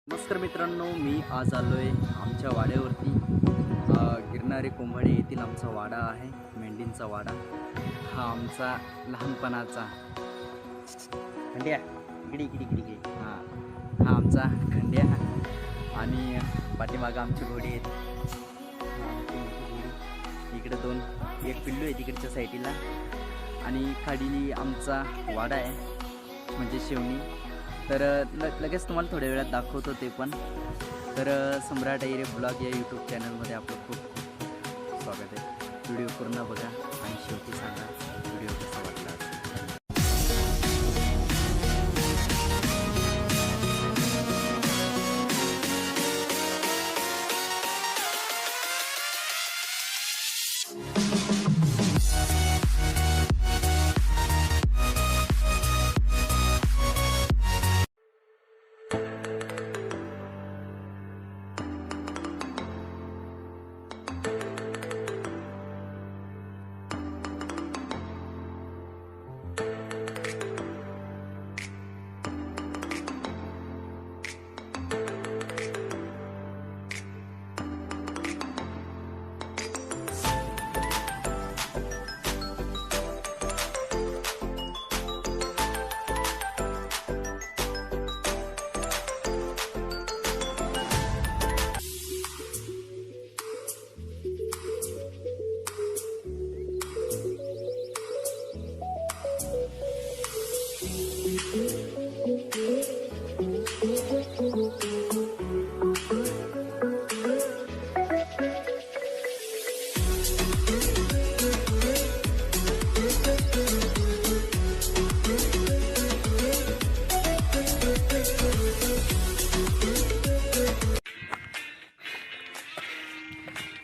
नमस्कार मित्रांनो, मी आज आलोय आमच्या वाड्यावरती. गिरणारे कोंभाडे येथील आमचा वाडा आहे, मेंढींचा वाडा. हा आमचा लहानपणाचा खंड्या इकडे इकडे इकडे इकडे हा आमचा खंड्या. आणि पाठीमागं आमची घोडी आहेत. इकडे दोन, एक पिल्लू आहे तिकडच्या साईडला. आणि खाली आमचा वाडा आहे म्हणजे शेवणी. तर लगेच तुम्हाला थोड्या वेळात दाखवतो ते पण. तर सम्राट ऐरे ब्लॉग या यूट्यूब चॅनलमध्ये आपलं खूप खूप स्वागत आहे. व्हिडिओ पूर्ण बघा आणि शेवटी सांगा व्हिडिओ कसा वाटला.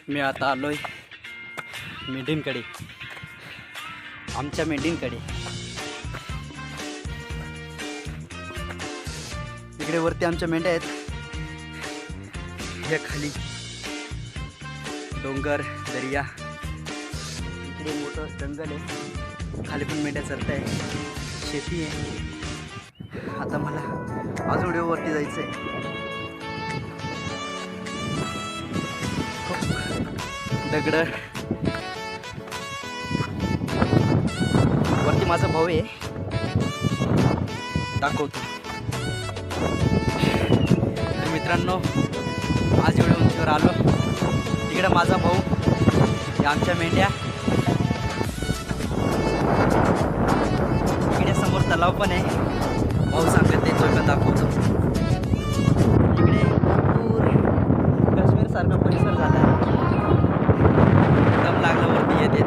मी आता आलोय मेंढींकडे, आमच्या मेंढींकडे. इकडे वरती आमच्या मेंढ्या आहेत, या खाली डोंगर दर्या, इकडे मोठं जंगल आहे, खाली पण मेंढ्या चरत आहे, शेती आहे. आता मला अजून वरती जायचं आहे. दगड वरती माझा भाऊ आहे, दाखवतो. तर मित्रांनो, आज एवढ्या उंचीवर आलो. तिकडे माझा भाऊ, या आमच्या मेंढ्या. इकडे समोर तलाव पण आहे, भाऊ सांगत ते तो पण दाखवतो. इकडे भरपूर काश्मीर सारखा परिसर झाला आहे. दम लागल्यावरती येते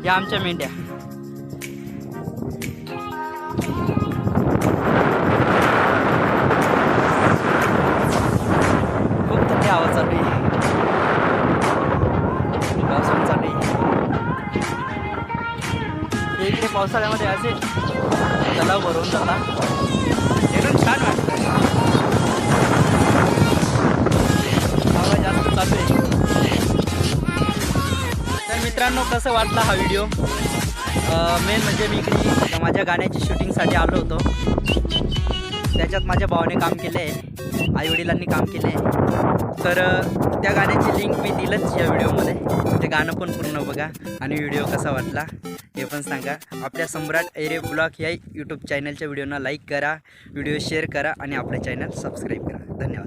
या आमच्या मेंढ्या. खूप थंडी हवा चालू आहे, पाऊस पण चालू आहे. इकडे पावसाळ्यामध्ये असे तलाव भरून जाता, एकदम छान वाटतं. हवा जास्त चालू आहे. तर मित्रांनो, कसं वाटला हा व्हिडिओ. मेन म्हणजे मी इकडे माझ्या गाण्याची शूटिंगसाठी आलो होतो. त्याच्यात माझ्या भावाने काम केलं आहे, आईवडिलांनी काम केलं आहे. तर त्या गाण्याची लिंक मी दिलंच या व्हिडिओमध्ये. ते गाणं पण पूर्ण बघा आणि व्हिडिओ कसा वाटला हे पण सांगा. आपल्या सम्राट ऐरे ब्लॉग या यूट्यूब चॅनलच्या व्हिडिओना लाईक करा, व्हिडिओ शेअर करा आणि आपले चॅनल सबस्क्राईब करा. धन्यवाद.